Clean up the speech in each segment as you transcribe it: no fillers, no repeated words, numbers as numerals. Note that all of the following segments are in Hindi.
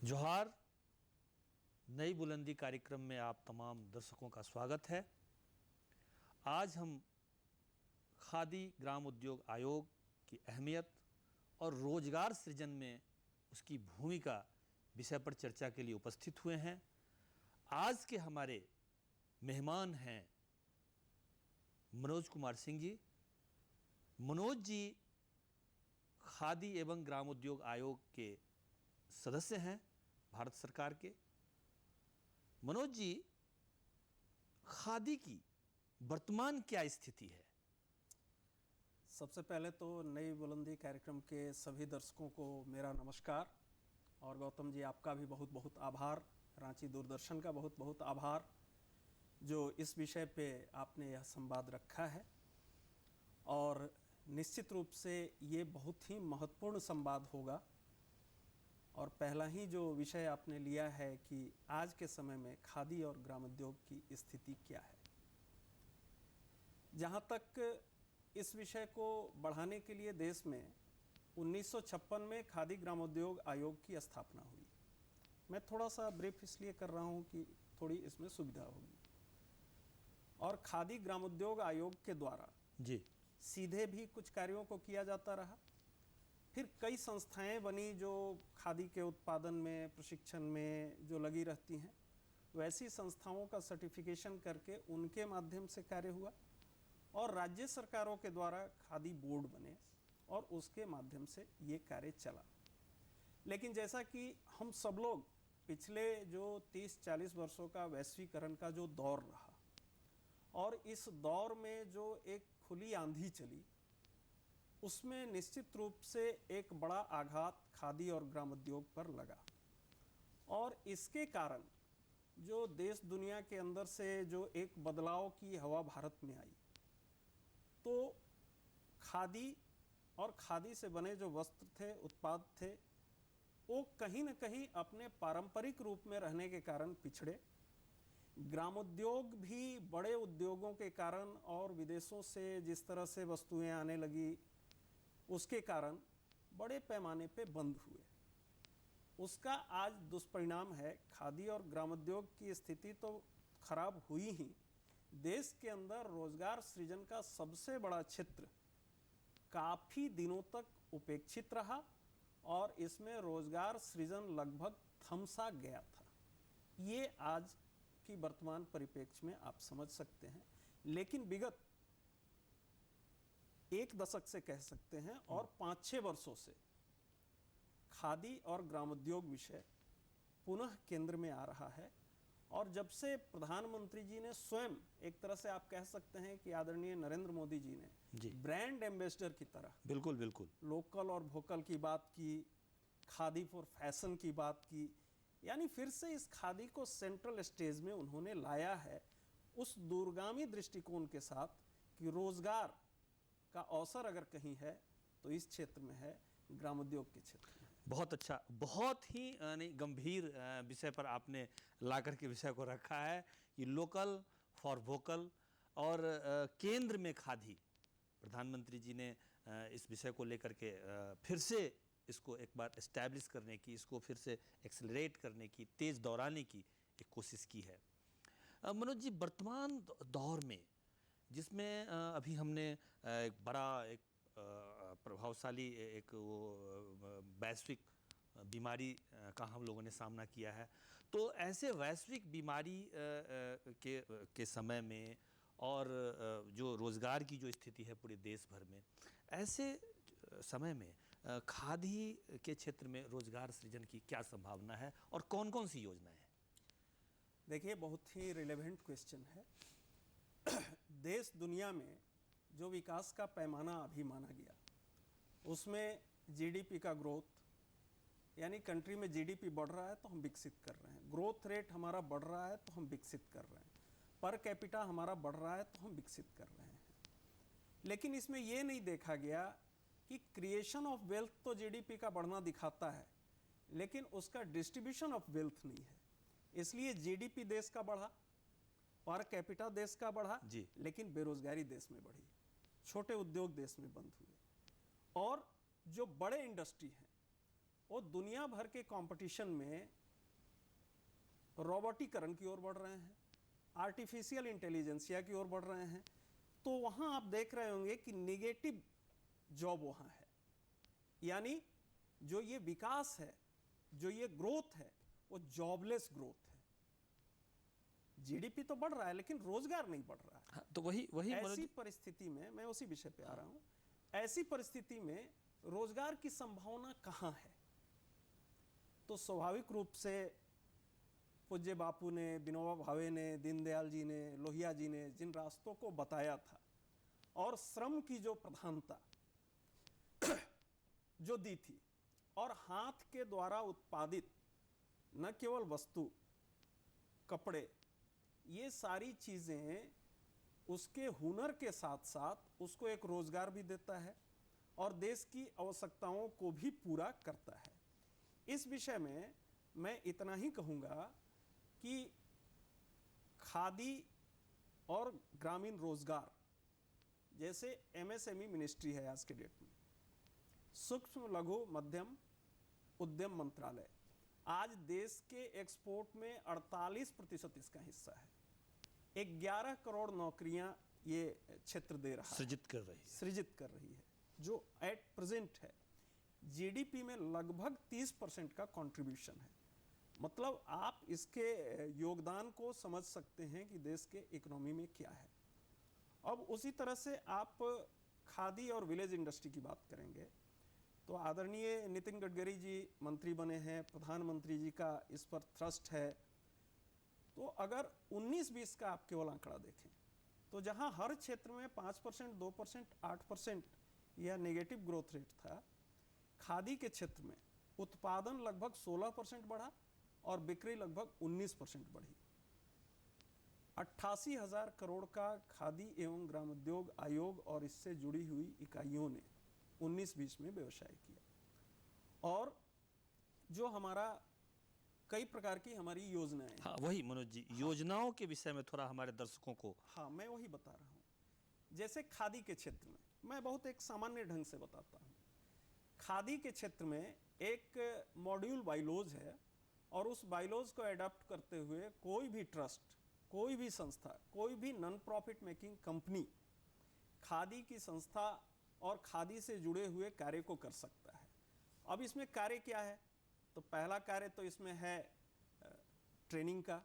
जोहार। नई बुलंदी कार्यक्रम में आप तमाम दर्शकों का स्वागत है। आज हम खादी ग्राम उद्योग आयोग की अहमियत और रोजगार सृजन में उसकी भूमिका विषय पर चर्चा के लिए उपस्थित हुए हैं। आज के हमारे मेहमान हैं मनोज कुमार सिंह जी। मनोज जी खादी एवं ग्राम उद्योग आयोग के सदस्य हैं भारत सरकार के। मनोज जी, खादी की वर्तमान क्या स्थिति है? सबसे पहले तो नई बुलंदी कार्यक्रम के सभी दर्शकों को मेरा नमस्कार और गौतम जी आपका भी बहुत बहुत आभार, रांची दूरदर्शन का बहुत बहुत आभार जो इस विषय पे आपने यह संवाद रखा है। और निश्चित रूप से ये बहुत ही महत्वपूर्ण संवाद होगा। और पहला ही जो विषय आपने लिया है कि आज के समय में खादी और ग्राम उद्योग की स्थिति क्या है। जहाँ तक इस विषय को बढ़ाने के लिए देश में 1956 में खादी ग्राम उद्योग आयोग की स्थापना हुई। मैं थोड़ा सा ब्रीफ इसलिए कर रहा हूँ कि थोड़ी इसमें सुविधा होगी। और खादी ग्राम उद्योग आयोग के द्वारा जी सीधे भी कुछ कार्यों को किया जाता रहा। फिर कई संस्थाएं बनी जो खादी के उत्पादन में, प्रशिक्षण में जो लगी रहती हैं, वैसी संस्थाओं का सर्टिफिकेशन करके उनके माध्यम से कार्य हुआ। और राज्य सरकारों के द्वारा खादी बोर्ड बने और उसके माध्यम से ये कार्य चला। लेकिन जैसा कि हम सब लोग पिछले जो 30-40 वर्षों का वैश्वीकरण का जो दौर रहा और इस दौर में जो एक खुली आंधी चली, उसमें निश्चित रूप से एक बड़ा आघात खादी और ग्राम उद्योग पर लगा। और इसके कारण जो देश दुनिया के अंदर से जो एक बदलाव की हवा भारत में आई, तो खादी और खादी से बने जो वस्त्र थे, उत्पाद थे, वो कहीं न कहीं अपने पारंपरिक रूप में रहने के कारण पिछड़े। ग्राम उद्योग भी बड़े उद्योगों के कारण और विदेशों से जिस तरह से वस्तुएं आने लगी, उसके कारण बड़े पैमाने पे बंद हुए। उसका आज दुष्परिणाम है। खादी और ग्राम उद्योग की स्थिति तो खराब हुई ही, देश के अंदर रोजगार सृजन का सबसे बड़ा क्षेत्र काफ़ी दिनों तक उपेक्षित रहा और इसमें रोजगार सृजन लगभग थमसा गया था। ये आज की वर्तमान परिप्रेक्ष्य में आप समझ सकते हैं। लेकिन विगत एक दशक से कह सकते हैं और 5-6 वर्षों से खादी और ग्राम उद्योग विषय पुनः केंद्र में आ रहा है। और जब से प्रधानमंत्री जी ने स्वयं, एक तरह से आप कह सकते हैं कि आदरणीय नरेंद्र मोदी जी ने ब्रांड एम्बेसडर की तरह बिल्कुल बिल्कुल लोकल और वोकल की बात की, खादी फॉर फैशन की बात की, यानी फिर से इस खादी को सेंट्रल स्टेज में उन्होंने लाया है, उस दूरगामी दृष्टिकोण के साथ कि रोजगार का अवसर अगर कहीं है तो इस क्षेत्र में है, ग्राम उद्योग के क्षेत्र में। बहुत अच्छा, बहुत ही गंभीर विषय पर आपने लाकर के विषय को रखा है कि लोकल फॉर वोकल और केंद्र में खादी। प्रधानमंत्री जी ने इस विषय को लेकर के फिर से इसको एक बार एस्टैब्लिश करने की, इसको फिर से एक्सेलरेट करने की, तेज दौड़ाने की एक कोशिश की है। मनोज जी, वर्तमान दौर में जिसमें अभी हमने एक बड़ा, एक प्रभावशाली एक वो वैश्विक बीमारी का हम लोगों ने सामना किया है, तो ऐसे वैश्विक बीमारी के समय में और जो रोज़गार की जो स्थिति है पूरे देश भर में, ऐसे समय में खादी के क्षेत्र में रोज़गार सृजन की क्या संभावना है और कौन कौन सी योजनाएं हैं? देखिए, बहुत ही रिलेवेंट क्वेश्चन है। देश दुनिया में जो विकास का पैमाना अभी माना गया, उसमें जीडीपी का ग्रोथ, यानी कंट्री में जीडीपी बढ़ रहा है तो हम विकसित कर रहे हैं, ग्रोथ रेट हमारा बढ़ रहा है तो हम विकसित कर रहे हैं, पर कैपिटा हमारा बढ़ रहा है तो हम विकसित कर रहे हैं। लेकिन इसमें यह नहीं देखा गया कि क्रिएशन ऑफ वेल्थ तो जीडीपी का बढ़ना दिखाता है, लेकिन उसका डिस्ट्रीब्यूशन ऑफ वेल्थ नहीं है। इसलिए जीडीपी देश का बढ़ा, पर कैपिटा देश का बढ़ा, लेकिन बेरोजगारी देश में बढ़ी, छोटे उद्योग देश में बंद हुए। और जो बड़े इंडस्ट्री हैं वो दुनिया भर के कंपटीशन में रोबोटिकरण की ओर बढ़ रहे हैं, आर्टिफिशियल इंटेलिजेंसिया की ओर बढ़ रहे हैं, तो वहाँ आप देख रहे होंगे कि नेगेटिव जॉब वहाँ है। यानी जो ये विकास है, जो ये ग्रोथ है, वो जॉबलेस ग्रोथ है। जीडीपी तो बढ़ रहा है लेकिन रोजगार नहीं बढ़ रहा है। हाँ, तो वही वही ऐसी परिस्थिति में, मैं उसी विषय पे आ रहा हूँ, ऐसी परिस्थिति में रोजगार की संभावना कहाँ है? तो स्वाभाविक रूप से पूज्य बापू ने, विनोबा भावे ने, दीनदयाल जी ने, लोहिया जी ने जिन रास्तों को बताया था और श्रम की जो प्रधानता जो दी थी, और हाथ के द्वारा उत्पादित न केवल वस्तु, कपड़े, ये सारी चीजें उसके हुनर के साथ साथ उसको एक रोजगार भी देता है और देश की आवश्यकताओं को भी पूरा करता है। इस विषय में मैं इतना ही कहूँगा कि खादी और ग्रामीण रोजगार जैसे एमएसएमई मिनिस्ट्री है आज के डेट में, सूक्ष्म लघु मध्यम उद्यम मंत्रालय आज देश के एक्सपोर्ट में 48% इसका हिस्सा है। 11 करोड़ नौकरियां ये क्षेत्र दे रहा है, सृजित कर रही है, जो एट प्रेजेंट है जीडीपी में लगभग 30% का कंट्रीब्यूशन है। मतलब आप इसके योगदान को समझ सकते हैं कि देश के इकोनॉमी में क्या है। अब उसी तरह से आप खादी और विलेज इंडस्ट्री की बात करेंगे तो आदरणीय नितिन गडकरी जी मंत्री बने हैं, प्रधानमंत्री जी का इस पर थ्रस्ट है। तो अगर 19-20 का आप केवल आंकड़ा देखें तो जहां हर क्षेत्र में 5%, 2%, 8% या नेगेटिव ग्रोथ रेट था, खादी के क्षेत्र में उत्पादन लगभग 16% बढ़ा और बिक्री लगभग 19% बढ़ी। 88,000 करोड़ का खादी एवं ग्रामोद्योग आयोग और इससे जुड़ी हुई इकाइयों ने 19-20 में व्यवसाय किया। और जो हमारा कई प्रकार की हमारी योजनाएं, हाँ वही मनोज जी, योजनाओं के विषय में थोड़ा हमारे दर्शकों को। हाँ मैं वही बता रहा हूँ। जैसे खादी के क्षेत्र में मैं बहुत एक सामान्य ढंग से बताता हूँ। खादी के क्षेत्र में एक मॉड्यूल बाइलॉज है और उस बाइलॉज को एडॉप्ट करते हुए कोई भी ट्रस्ट, कोई भी संस्था, कोई भी non profit making company khadi की संस्था और खादी से जुड़े हुए कार्य को कर सकता है। अब इसमें कार्य क्या है? तो पहला कार्य तो इसमें है ट्रेनिंग का।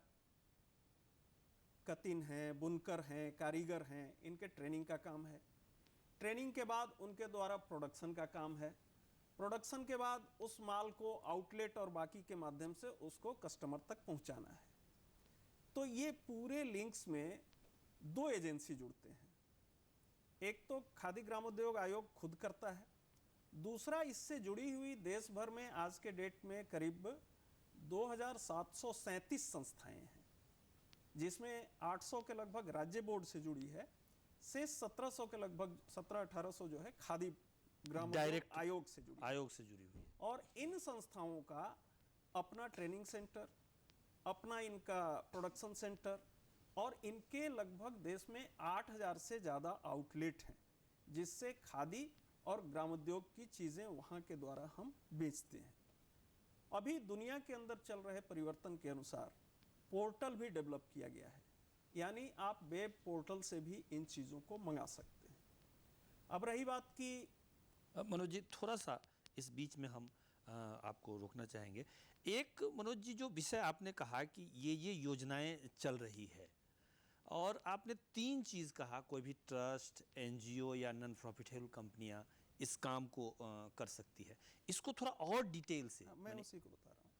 कतिन हैं, बुनकर हैं, कारीगर हैं, इनके ट्रेनिंग का काम है। ट्रेनिंग के बाद उनके द्वारा प्रोडक्शन का काम है। प्रोडक्शन के बाद उस माल को आउटलेट और बाकी के माध्यम से उसको कस्टमर तक पहुंचाना है। तो ये पूरे लिंक्स में 2 एजेंसी जुड़ते हैं। एक तो खादी ग्रामोद्योग आयोग खुद करता है, दूसरा इससे जुड़ी हुई देश भर में आज के डेट में करीब 2737 संस्थाएं हैं, जिसमें 800 के लगभग राज्य बोर्ड से जुड़ी है, से 1700 के लगभग 1700-1800 जो है खादी ग्रामोद्योग आयोग से जुड़ी हुई है। और इन संस्थाओं का अपना ट्रेनिंग सेंटर, अपना इनका प्रोडक्शन सेंटर और इनके लगभग देश में 8000 से ज़्यादा आउटलेट हैं, जिससे खादी और ग्रामोद्योग की चीज़ें वहाँ के द्वारा हम बेचते हैं। अभी दुनिया के अंदर चल रहे परिवर्तन के अनुसार पोर्टल भी डेवलप किया गया है, यानी आप वेब पोर्टल से भी इन चीज़ों को मंगा सकते हैं। अब रही बात की मनोज जी, थोड़ा सा इस बीच में हम आपको रोकना चाहेंगे। एक मनोज जी, जो विषय आपने कहा कि ये योजनाएं चल रही है और आपने 3 चीज़ कहा, कोई भी ट्रस्ट, एनजीओ या नॉन प्रॉफिटेबल कंपनियां इस काम को कर सकती है, इसको थोड़ा और डिटेल से। मैं उसी को बता रहा हूँ।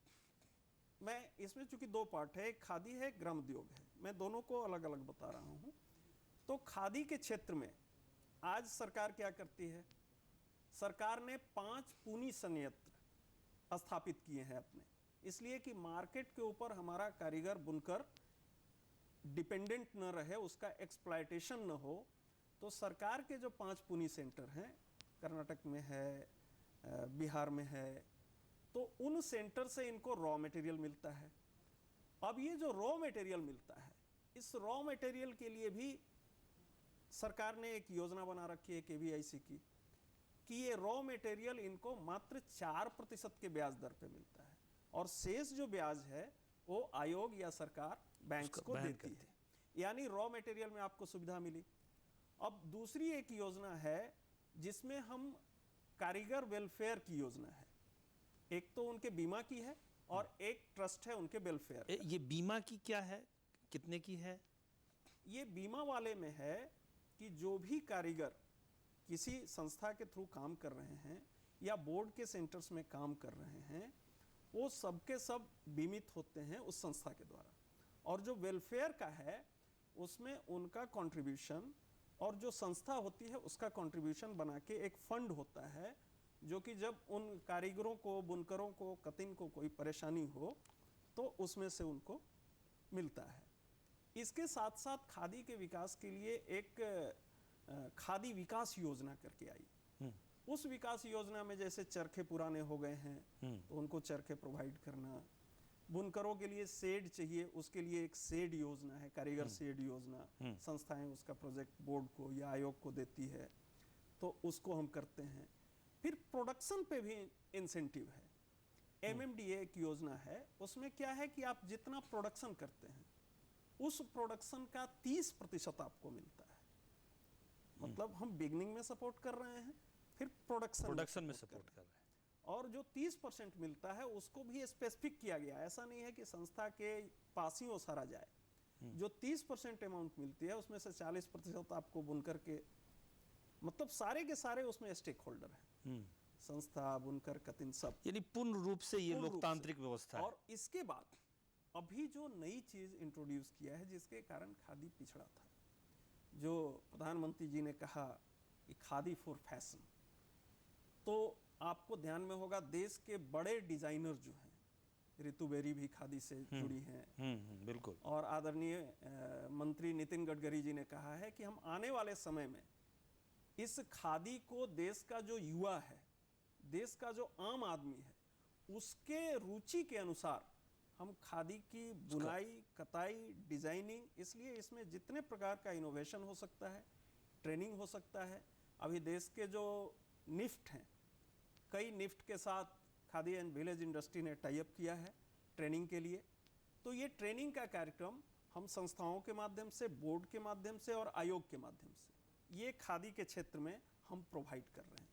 मैं इसमें चूंकि 2 पार्ट है, एक खादी है, ग्रामोद्योग है, मैं दोनों को अलग अलग बता रहा हूँ। तो खादी के क्षेत्र में आज सरकार क्या करती है? सरकार ने 5 पूनी संयंत्र स्थापित किए हैं अपने, इसलिए कि मार्केट के ऊपर हमारा कारीगर बुनकर डिपेंडेंट न रहे, उसका एक्सप्लॉयटेशन न हो। तो सरकार के जो 5 पुनी सेंटर हैं, कर्नाटक में है, बिहार में है, तो उन सेंटर से इनको रॉ मटेरियल मिलता है। अब ये जो रॉ मटेरियल मिलता है, इस रॉ मटेरियल के लिए भी सरकार ने एक योजना बना रखी है KVIC की, कि ये रॉ मटेरियल इनको मात्र 4% के ब्याज दर पे मिलता है और शेष जो ब्याज है वो आयोग या सरकार बैंक्स उसको को बैन देती करती है, यानी रॉ मटेरियल में आपको सुविधा मिली। अब दूसरी एक योजना है जिसमें हम कारीगर वेलफेयर की योजना है। एक तो उनके बीमा की है और एक ट्रस्ट है उनके वेलफेयर। ये बीमा की क्या है, कितने की है? ये बीमा वाले में है कि जो भी कारीगर किसी संस्था के थ्रू काम कर रहे हैं या बोर्ड के सेंटर्स में काम कर रहे हैं, वो सबके सब बीमित होते हैं उस संस्था के द्वारा। और जो वेलफेयर का है उसमें उनका कंट्रीब्यूशन और जो संस्था होती है उसका कंट्रीब्यूशन बना के एक फंड होता है, जो कि जब उन कारीगरों को, बुनकरों को, कतिन को कोई परेशानी हो तो उसमें से उनको मिलता है। इसके साथ साथ खादी के विकास के लिए एक खादी विकास योजना करके आई। उस विकास योजना में जैसे चरखे पुराने हो गए हैं तो उनको चरखे प्रोवाइड करना, बुनकरों के लिए सेड चाहिए उसके लिए एक सेड योजना है, कारीगर सेड योजना। संस्थाएं उसका प्रोजेक्ट बोर्ड को या आयोग को देती है, तो उसको हम करते हैं। फिर प्रोडक्शन पे भी इंसेंटिव है। MMDA एक योजना है, उसमें क्या है कि आप जितना प्रोडक्शन करते हैं उस प्रोडक्शन का 30% आपको मिलता है। मतलब हम बिगनिंग में सपोर्ट कर रहे हैं, फिर प्रोडक्शन में सपोर्ट कर रहे हैं। और जो 30% मिलता है उसको भी स्पेसिफिक किया गया। ऐसा नहीं है कि संस्था के पास ही वो सारा जाए। जो 30% अमाउंट मिलती है उसमें से 40% आपको बुनकर के, मतलब सारे के सारे उसमें स्टेक होल्डर है, संस्था, बुनकर, कतिन सब, यानी पूर्ण रूप से ये पूर्ण रूप लोकतांत्रिक से। व्यवस्था है। और इसके बाद अभी जो नई चीज इंट्रोड्यूस किया है जिसके कारण खादी पिछड़ा था, जो प्रधानमंत्री जी ने कहा कि खादी फॉर फैशन, तो आपको ध्यान में होगा देश के बड़े डिजाइनर जो हैं, ऋतु बेरी भी खादी से जुड़ी हैं। बिल्कुल। और आदरणीय मंत्री नितिन गडकरी जी ने कहा है कि हम आने वाले समय में इस खादी को देश का जो युवा है, देश का जो आम आदमी है, उसके रुचि के अनुसार हम खादी की बुनाई, कताई, डिजाइनिंग, इसलिए इसमें जितने प्रकार का इनोवेशन हो सकता है, ट्रेनिंग हो सकता है। अभी देश के जो निफ्ट हैं, कई निफ्ट के साथ खादी एंड विलेज इंडस्ट्री ने टाई अप किया है ट्रेनिंग के लिए। तो ये ट्रेनिंग का कार्यक्रम हम संस्थाओं के माध्यम से, बोर्ड के माध्यम से और आयोग के माध्यम से ये खादी के क्षेत्र में हम प्रोवाइड कर रहे हैं।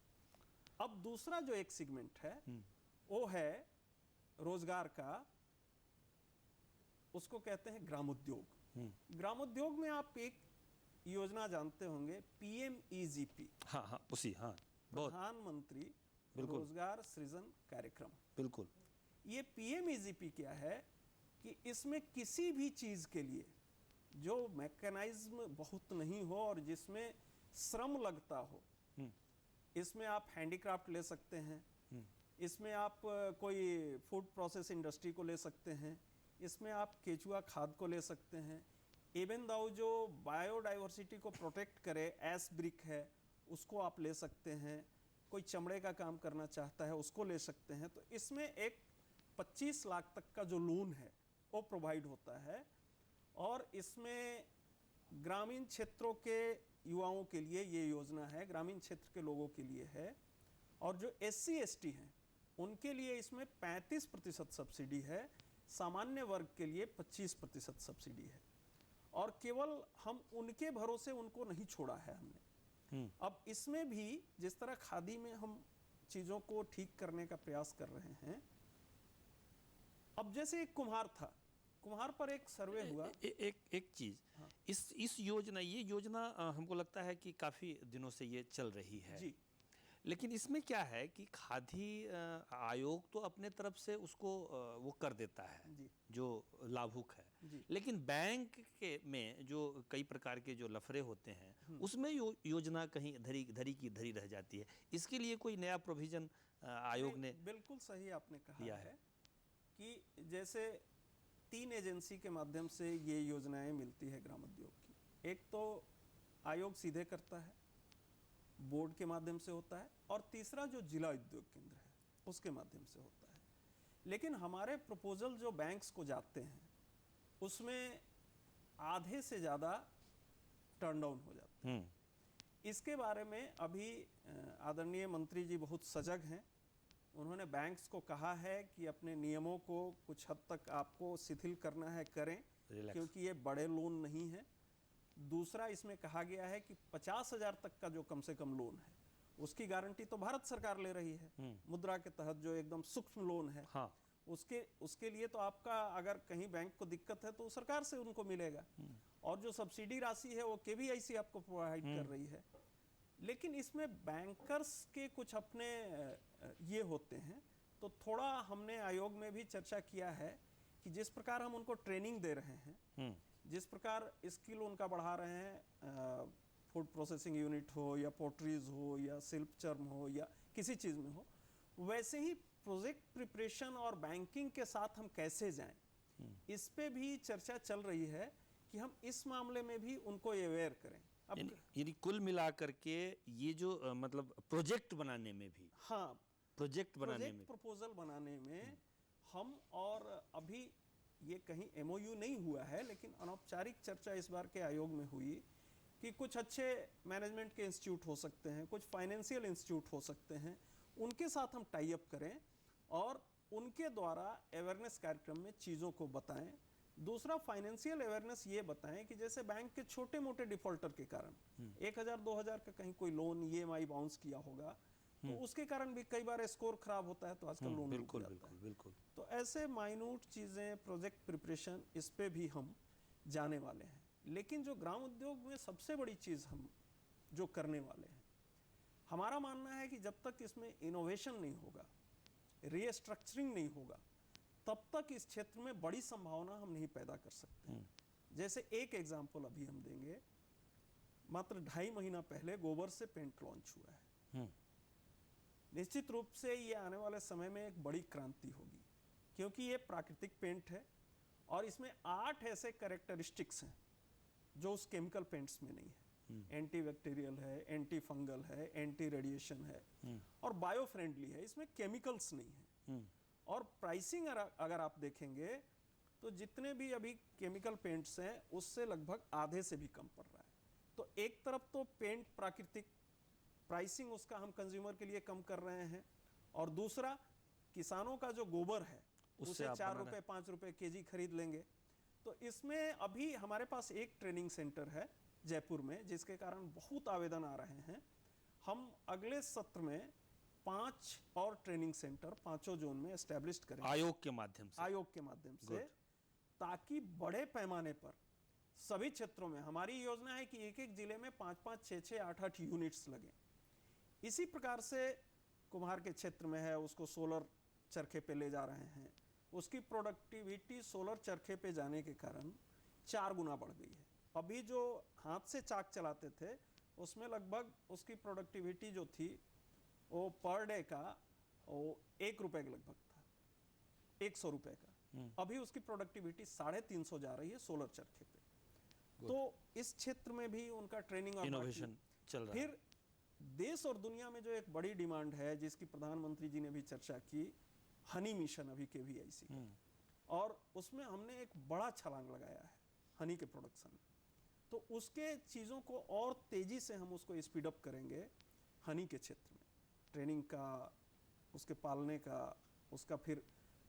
अब दूसरा जो एक सेगमेंट है वो है रोजगार का, उसको कहते हैं ग्रामोद्योग। ग्रामोद्योग में आप एक योजना जानते होंगे, PMEGP। हाँ हाँ, उसी, हाँ, प्रधानमंत्री रोजगार सृजन कार्यक्रम। बिल्कुल। ये PMEGP क्या है कि इसमें किसी भी चीज के लिए जो मैकेनाइज्म बहुत नहीं हो और जिसमें श्रम लगता हो, इसमें आप हैंडीक्राफ्ट ले सकते हैं, इसमें आप कोई फूड प्रोसेस इंडस्ट्री को ले सकते हैं, इसमें आप केचुआ खाद को ले सकते हैं, इवन दाउ जो बायोडाइवर्सिटी को प्रोटेक्ट करे, एस ब्रिक है, उसको आप ले सकते हैं, कोई चमड़े का काम करना चाहता है उसको ले सकते हैं। तो इसमें एक 25 लाख तक का जो लोन है वो प्रोवाइड होता है। और इसमें ग्रामीण क्षेत्रों के युवाओं के लिए ये योजना है, ग्रामीण क्षेत्र के लोगों के लिए है। और जो SC ST हैं उनके लिए इसमें 35% सब्सिडी है, सामान्य वर्ग के लिए 25% सब्सिडी है। और केवल हम उनके भरोसे उनको नहीं छोड़ा है हमने। अब इसमें भी जिस तरह खादी में हम चीजों को ठीक करने का प्रयास कर रहे हैं, अब जैसे एक कुम्हार था, कुम्हार पर एक सर्वे हुआ। एक चीज, हाँ। इस योजना, ये योजना हमको लगता है कि काफी दिनों से ये चल रही है जी। लेकिन इसमें क्या है कि खादी आयोग तो अपने तरफ से उसको वो कर देता है जी, जो लाभुक है, लेकिन बैंक के में जो कई प्रकार के जो लफड़े होते हैं उसमें योजना कहीं धरी की धरी रह जाती है। इसके लिए कोई नया प्रोविजन आयोग ने? बिल्कुल सही आपने कहा है कि जैसे 3 एजेंसी के माध्यम से ये योजनाएं मिलती है ग्रामोद्योग की। एक तो आयोग सीधे करता है, बोर्ड के माध्यम से होता है, और तीसरा जो जिला उद्योग केंद्र है उसके माध्यम से होता है। लेकिन हमारे प्रपोजल जो बैंक्स को जाते हैं उसमें आधे से ज़्यादा टर्न डाउन हो जाते हैं। इसके बारे में अभी आदरणीय मंत्री जी बहुत सजग हैं उन्होंने बैंक्स को कहा है कि अपने नियमों को कुछ हद तक आपको शिथिल करना है, करें, Relax. क्योंकि ये बड़े लोन नहीं है। दूसरा, इसमें कहा गया है कि 50,000 तक का जो कम से कम लोन है उसकी गारंटी तो भारत सरकार ले रही है मुद्रा के तहत, जो एकदम सूक्ष्म लोन है। हाँ, उसके लिए तो आपका अगर कहीं बैंक को दिक्कत है तो सरकार से उनको मिलेगा, और जो सब्सिडी राशि है वो केवीआईसी आपको प्रोवाइड कर रही है। लेकिन इसमें बैंकर्स के कुछ अपने ये होते हैं, तो थोड़ा हमने आयोग में भी चर्चा किया है कि जिस प्रकार हम उनको ट्रेनिंग दे रहे हैं, जिस प्रकार स्किल उनका बढ़ा रहे हैं, फूड प्रोसेसिंग यूनिट हो या पोट्रीज हो या शिल्प चर्म हो या किसी चीज़ में हो, वैसे ही प्रोजेक्ट प्रिपरेशन और बैंकिंग के साथ हम कैसे जाएं, इस पे भी चर्चा चल रही है कि हम इस मामले में भी उनको अवेयर करें। अब यानी कुल मिलाकर के ये जो मतलब प्रोजेक्ट बनाने में भी, हाँ, प्रोजेक्ट बनाने में, प्रपोजल बनाने में हम, और अभी ये कहीं एमओयू नहीं हुआ है लेकिन अनौपचारिक चर्चा इस बार के आयोग में हुई कि कुछ अच्छे मैनेजमेंट के इंस्टीट्यूट हो सकते हैं, कुछ फाइनेंशियल इंस्टीट्यूट हो सकते हैं, उनके साथ हम टाई अप करें और उनके द्वारा अवेयरनेस कार्यक्रम में चीज़ों को बताएं। दूसरा, फाइनेंशियल अवेयरनेस ये बताएं कि जैसे बैंक के छोटे मोटे डिफॉल्टर के कारण 1,000-2,000 का कहीं कोई लोन ईएमआई बाउंस किया होगा, तो उसके कारण भी कई बार स्कोर खराब होता है, तो आजकल लोन बिल्कुल रुक जाता बिल्कुल है। बिल्कुल। तो ऐसे माइन्यूट चीज़ें, प्रोजेक्ट प्रिपरेशन, इस पे भी हम जाने वाले हैं। लेकिन जो ग्राम उद्योग में सबसे बड़ी चीज़ हम जो करने वाले हैं, हमारा मानना है कि जब तक इसमें इनोवेशन नहीं होगा, रीस्ट्रक्चरिंग नहीं होगा, तब तक इस क्षेत्र में बड़ी संभावना हम नहीं पैदा कर सकते। जैसे एक एग्जाम्पल अभी हम देंगे, मात्र 2.5 महीना पहले गोबर से पेंट लॉन्च हुआ है। निश्चित रूप से ये आने वाले समय में एक बड़ी क्रांति होगी, क्योंकि ये प्राकृतिक पेंट है और इसमें 8 ऐसे कैरेक्टरिस्टिक्स हैं जो उस केमिकल पेंट्स में नहीं है। एंटी बैक्टीरियल है, एंटी फंगल है, एंटी रेडिएशन है और बायो फ्रेंडली है, इसमें केमिकल्स नहीं है। और प्राइसिंग अगर आप देखेंगे तो जितने भी अभी केमिकल पेंट्स हैं उससे लगभग आधे से भी कम पड़ रहा है। तो एक तरफ तो पेंट प्राकृतिक, प्राइसिंग उसका हम कंज्यूमर के लिए कम कर रहे हैं, और दूसरा किसानों का जो गोबर है उसे 4 रुपए 5 रुपए केजी खरीद लेंगे। तो इसमें अभी हमारे पास एक ट्रेनिंग सेंटर है जयपुर में, जिसके कारण बहुत आवेदन आ रहे हैं। हम अगले सत्र में 5 और ट्रेनिंग सेंटर 5 जोन में एस्टेब्लिश करेंगे आयोग के माध्यम से, ताकि बड़े पैमाने पर सभी क्षेत्रों में, हमारी योजना है कि एक-एक जिले में 5-5, 6-6, 8-8 यूनिट्स लगे। इसी प्रकार से कुम्हार के क्षेत्र में है, उसको सोलर चरखे पे ले जा रहे हैं, उसकी प्रोडक्टिविटी सोलर चरखे पे जाने के कारण 4 गुना बढ़ गई है। अभी जो हाथ से चाक चलाते थे उसमें लगभग उसकी प्रोडक्टिविटी जो थी वो पर डे का वो 1 रुपए के लगभग था, 100 रुपए का। अभी उसकी प्रोडक्टिविटी 350 जा रही है सोलर चरखे पे। तो इस क्षेत्र में भी उनका ट्रेनिंग और इनोवेशन चल रहा है। फिर देश और दुनिया में जो एक बड़ी डिमांड है, जिसकी प्रधानमंत्री जी ने भी चर्चा की, हनी मिशन अभी केवीआईसी का, और उसमें हमने एक बड़ा छलांग लगाया है हनी के प्रोडक्शन में। तो उसके चीज़ों को और तेज़ी से हम उसको स्पीड अप करेंगे हनी के क्षेत्र में, ट्रेनिंग का, उसके पालने का, उसका फिर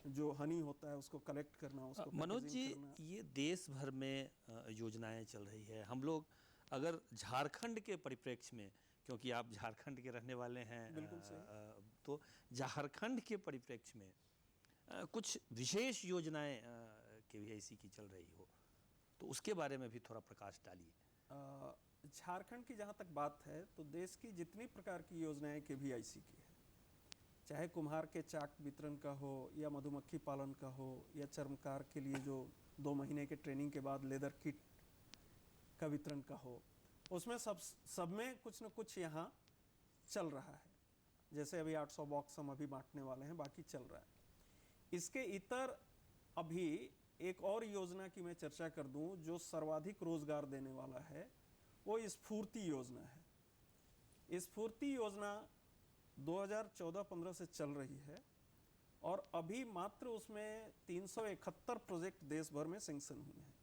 जो हनी होता है उसको कलेक्ट करना, उसको मनोज जी, करना। ये देश भर में योजनाएं चल रही है। हम लोग अगर झारखंड के परिप्रेक्ष्य में, क्योंकि आप झारखंड के रहने वाले हैं, तो झारखंड के परिप्रेक्ष्य में कुछ विशेष योजनाएं केवीआईसी की चल रही हो, तो उसके बारे में भी थोड़ा प्रकाश डालिए। झारखंड की जहाँ तक बात है तो देश की जितनी प्रकार की योजनाएं केवीआईसी की है, चाहे कुम्हार के चाक वितरण का हो या मधुमक्खी पालन का हो या चर्मकार के लिए जो 2 महीने के ट्रेनिंग के बाद लेदर किट का वितरण का हो, उसमें सब में कुछ न कुछ यहाँ चल रहा है। जैसे अभी 800 बॉक्स हम अभी बांटने वाले हैं, बाकी चल रहा है। इसके इतर अभी एक और योजना की मैं चर्चा कर दूं जो सर्वाधिक रोजगार देने वाला है, वो स्फूर्ति योजना है। स्फूर्ति योजना 2014-15 से चल रही है और अभी मात्र उसमें 371 प्रोजेक्ट देश भर में सैंक्शन हुए हैं।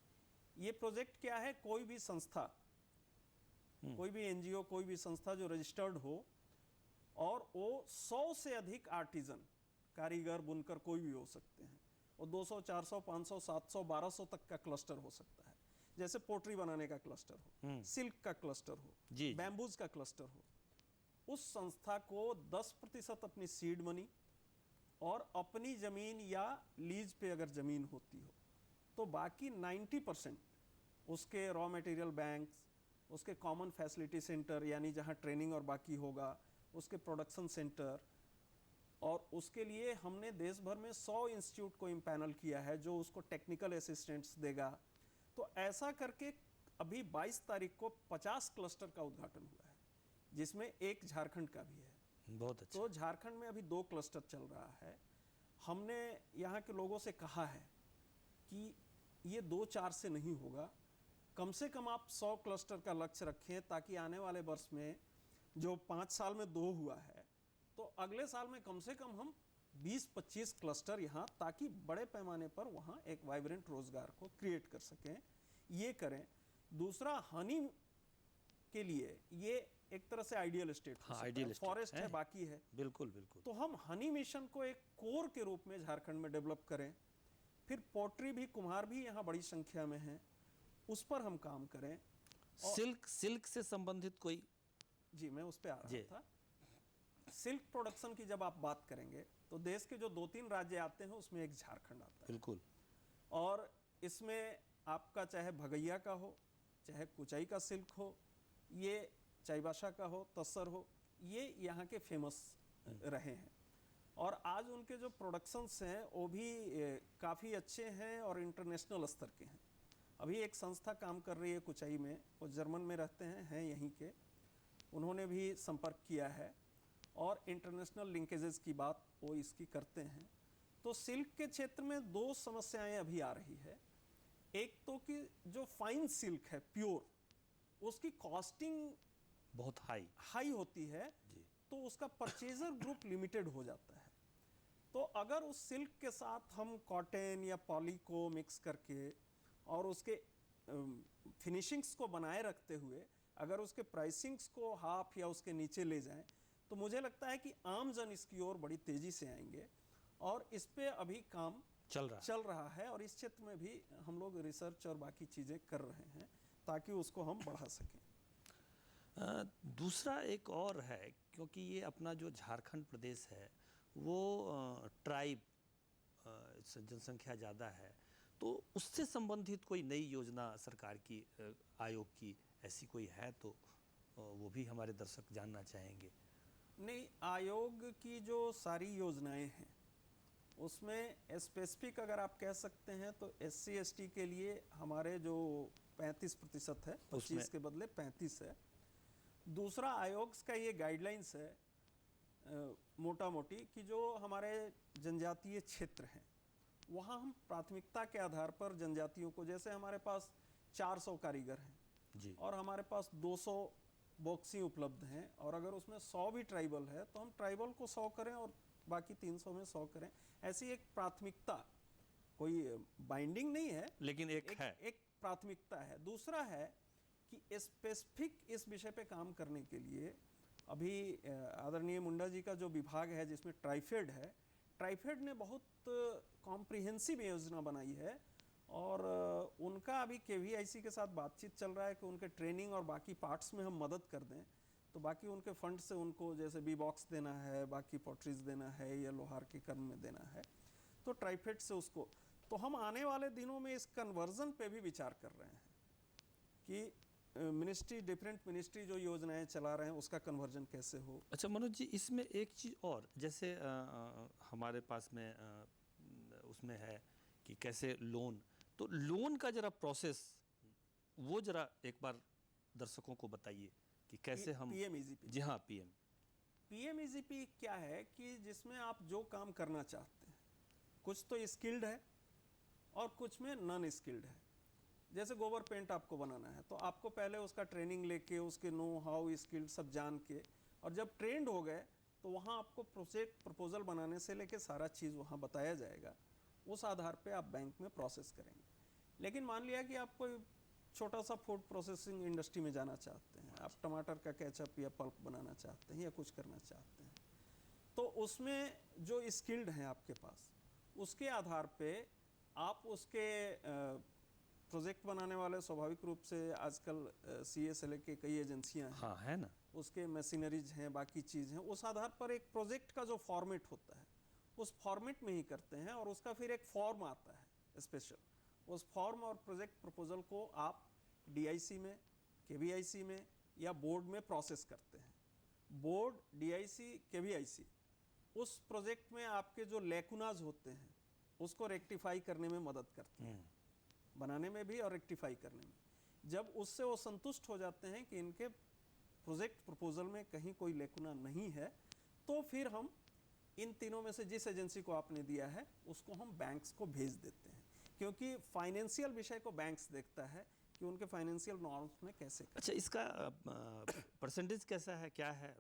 ये प्रोजेक्ट क्या है, कोई भी संस्था, कोई भी एनजीओ, कोई भी संस्था जो रजिस्टर्ड हो और वो 100 से अधिक आर्टिजन, कारीगर, बुनकर कोई भी हो सकते हैं, वो 200, 400, 500, 700, 1200 तक का क्लस्टर हो सकता है। जैसे पोट्री बनाने का क्लस्टर हो, सिल्क का क्लस्टर हो, जी। बैम्बूज का क्लस्टर हो, उस संस्था को 10% अपनी सीड मनी और अपनी जमीन या लीज पे अगर जमीन होती हो तो बाकी 90% उसके रॉ मटेरियल बैंक, उसके कॉमन फैसिलिटी सेंटर यानी जहाँ ट्रेनिंग और बाकी होगा, उसके प्रोडक्शन सेंटर, और उसके लिए हमने देश भर में 100 इंस्टीट्यूट को इम्पैनल किया है जो उसको टेक्निकल असिस्टेंट्स देगा। तो ऐसा करके अभी 22 तारीख को 50 क्लस्टर का उद्घाटन हुआ है, जिसमें एक झारखंड का भी है। बहुत अच्छा। तो झारखंड में अभी 2 क्लस्टर चल रहा है। हमने यहाँ के लोगों से कहा है कि ये 2-4 से नहीं होगा, कम से कम आप 100 क्लस्टर का लक्ष्य रखें, ताकि आने वाले वर्ष में जो 5 साल में 2 हुआ है, तो अगले साल में कम से कम हम 20-25 क्लस्टर यहाँ, ताकि बड़े पैमाने पर वहाँ एक वाइब्रेंट रोजगार को क्रिएट कर सकें, ये करें। दूसरा, हनी के लिए ये एक तरह से आइडियल स्टेट, हाँ, आइडियल स्टेट फॉरेस्ट है, बाकी है। बिल्कुल बिल्कुल। तो हम हनी मिशन को एक कोर के रूप में झारखंड में डेवलप करें। फिर पोट्री भी, कुम्हार भी यहाँ बड़ी संख्या में हैं, उस पर हम काम करें। सिल्क से संबंधित कोई? जी, मैं उस पर आ रहा था। सिल्क प्रोडक्शन की जब आप बात करेंगे तो देश के जो 2-3 राज्य आते हैं उसमें एक झारखंड आता है। बिल्कुल। और इसमें आपका चाहे भगैया का हो, चाहे कुचाई का सिल्क हो, ये चाईबासा का हो, तसर हो, ये यहाँ के फेमस रहे हैं। और आज उनके जो प्रोडक्शंस हैं वो भी काफ़ी अच्छे हैं और इंटरनेशनल स्तर के हैं। अभी एक संस्था काम कर रही है कुचाई में, वो जर्मन में रहते हैं यहीं के, उन्होंने भी संपर्क किया है और इंटरनेशनल लिंकेजेस की बात वो इसकी करते हैं। तो सिल्क के क्षेत्र में 2 समस्याएं अभी आ रही है। एक तो कि जो फाइन सिल्क है प्योर, उसकी कॉस्टिंग बहुत हाई होती है जी। तो उसका परचेजर ग्रुप लिमिटेड हो जाता है। तो अगर उस सिल्क के साथ हम कॉटन या पॉली को मिक्स करके और उसके फिनिशिंग्स को बनाए रखते हुए अगर उसके प्राइसिंग्स को हाफ या उसके नीचे ले जाएं, तो मुझे लगता है कि आम जन इसकी ओर बड़ी तेजी से आएंगे। और इस पे अभी काम चल रहा है और इस क्षेत्र में भी हम लोग रिसर्च और बाकी चीज़ें कर रहे हैं ताकि उसको हम बढ़ा सकें। दूसरा एक और है, क्योंकि ये अपना जो झारखंड प्रदेश है वो ट्राइब जनसंख्या ज़्यादा है, तो उससे संबंधित कोई नई योजना सरकार की, आयोग की ऐसी कोई है तो वो भी हमारे दर्शक जानना चाहेंगे। नहीं, आयोग की जो सारी योजनाएं हैं उसमें स्पेसिफिक अगर आप कह सकते हैं तो SC ST के लिए हमारे जो 35% है, 25 के बदले 35 है। दूसरा, आयोग का ये गाइडलाइंस है मोटा मोटी कि जो हमारे जनजातीय क्षेत्र हैं वहाँ हम प्राथमिकता के आधार पर जनजातियों को, जैसे हमारे पास 400 कारीगर हैं जी, और हमारे पास 200 बॉक्सी उपलब्ध हैं, और अगर उसमें 100 भी ट्राइबल है तो हम ट्राइबल को 100 करें और बाकी 300 में 100 करें। ऐसी एक प्राथमिकता, कोई बाइंडिंग नहीं है, लेकिन एक प्राथमिकता है। दूसरा है कि स्पेसिफिक इस विषय पे काम करने के लिए अभी आदरणीय मुंडा जी का जो विभाग है जिसमें ट्राइफेड है, ट्राइफेड ने बहुत कॉम्प्रिहेंसिव योजना बनाई है और उनका अभी KVIC के साथ बातचीत चल रहा है कि उनके ट्रेनिंग और बाकी पार्ट्स में हम मदद कर दें। तो बाकी उनके फंड से उनको जैसे बी बॉक्स देना है, बाकी पॉटरीज देना है या लोहार के कर्म में देना है, तो ट्राइफेड से उसको, तो हम आने वाले दिनों में इस कन्वर्जन पे भी विचार कर रहे हैं कि मिनिस्ट्री, डिफरेंट मिनिस्ट्री जो योजनाएं चला रहे हैं उसका कन्वर्जन कैसे हो। अच्छा मनोज जी, इसमें एक चीज़ और, जैसे हमारे पास में उसमें है कि कैसे लोन, तो लोन का जरा प्रोसेस वो जरा एक बार दर्शकों को बताइए कि कैसे हम PMEGP। जी हाँ, PMEGP क्या है कि जिसमें आप जो काम करना चाहते हैं, कुछ तो स्किल्ड है और कुछ में नॉन स्किल्ड है। जैसे गोबर पेंट आपको बनाना है तो आपको पहले उसका ट्रेनिंग लेके उसके नो हाउ स्किल सब जान के, और जब ट्रेंड हो गए तो वहाँ आपको प्रोजेक्ट प्रपोजल बनाने से लेके सारा चीज़ वहाँ बताया जाएगा, उस आधार पे आप बैंक में प्रोसेस करेंगे। लेकिन मान लिया कि आप कोई छोटा सा फूड प्रोसेसिंग इंडस्ट्री में जाना चाहते हैं, आप टमाटर का केचप या पल्प बनाना चाहते हैं या कुछ करना चाहते हैं, तो उसमें जो स्किल्ड हैं आपके पास, उसके आधार पे आप उसके प्रोजेक्ट बनाने वाले स्वाभाविक रूप से आजकल CA से लेके कई एजेंसियां हैं, हाँ है ना, उसके मशीनरीज हैं, बाकी चीज़ हैं, उस आधार पर एक प्रोजेक्ट का जो फॉर्मेट होता है उस फॉर्मेट में ही करते हैं और उसका फिर एक फॉर्म आता है स्पेशल, उस फॉर्म और प्रोजेक्ट प्रपोजल को आप DIC में, KVIC में या बोर्ड में प्रोसेस करते हैं। बोर्ड, DIC, KVIC उस प्रोजेक्ट में आपके जो लेकुनाज होते हैं उसको रेक्टिफाई करने में मदद करते हैं, बनाने में भी और रेक्टिफाई करने में। जब उससे वो संतुष्ट हो जाते हैं कि इनके प्रोजेक्ट प्रपोजल में कहीं कोई लेकुना नहीं है, तो फिर हम इन तीनों में से जिस एजेंसी को आपने दिया है उसको हम बैंक्स को भेज देते हैं, क्योंकि फाइनेंशियल विषय को बैंक्स देखता है कि उनके फाइनेंशियल नॉर्म्स में कैसे अच्छा इसका परसेंटेज कैसा है, क्या है?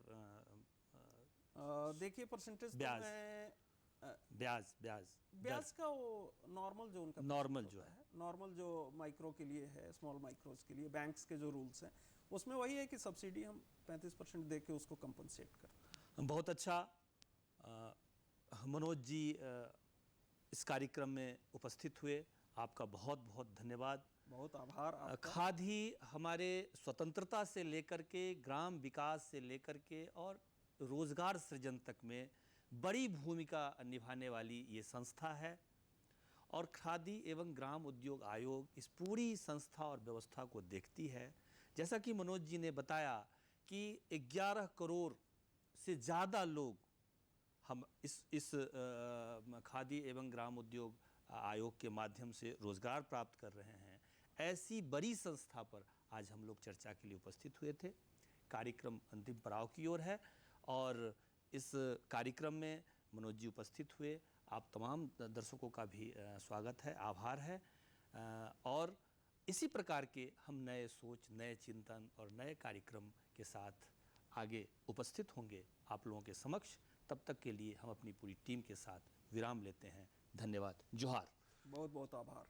देखिए परसेंटेज तो ब्याज। मैं ब्याज ब्याज ब्याज का वो नॉर्मल जो उनका नॉर्मल होता जो है, नॉर्मल जो माइक्रो के लिए है, स्मॉल माइक्रोज के लिए बैंक्स के जो रूल्स हैं उसमें वही है कि सब्सिडी हम 35% दे के उसको कंपनसेट करते हैं। बहुत अच्छा। मनोज जी इस कार्यक्रम में उपस्थित हुए, आपका बहुत बहुत धन्यवाद। बहुत आभार आपका। खादी हमारे स्वतंत्रता से लेकर के ग्राम विकास से लेकर के और रोजगार सृजन तक में बड़ी भूमिका निभाने वाली ये संस्था है और खादी एवं ग्राम उद्योग आयोग इस पूरी संस्था और व्यवस्था को देखती है। जैसा कि मनोज जी ने बताया कि 11 करोड़ से ज़्यादा लोग हम इस खादी एवं ग्राम उद्योग आयोग के माध्यम से रोजगार प्राप्त कर रहे हैं। ऐसी बड़ी संस्था पर आज हम लोग चर्चा के लिए उपस्थित हुए थे। कार्यक्रम अंतिम पड़ाव की ओर है और इस कार्यक्रम में मनोज जी उपस्थित हुए। आप तमाम दर्शकों का भी स्वागत है, आभार है। और इसी प्रकार के हम नए सोच, नए चिंतन और नए कार्यक्रम के साथ आगे उपस्थित होंगे आप लोगों के समक्ष। तब तक के लिए हम अपनी पूरी टीम के साथ विराम लेते हैं। धन्यवाद। जोहार। बहुत बहुत आभार।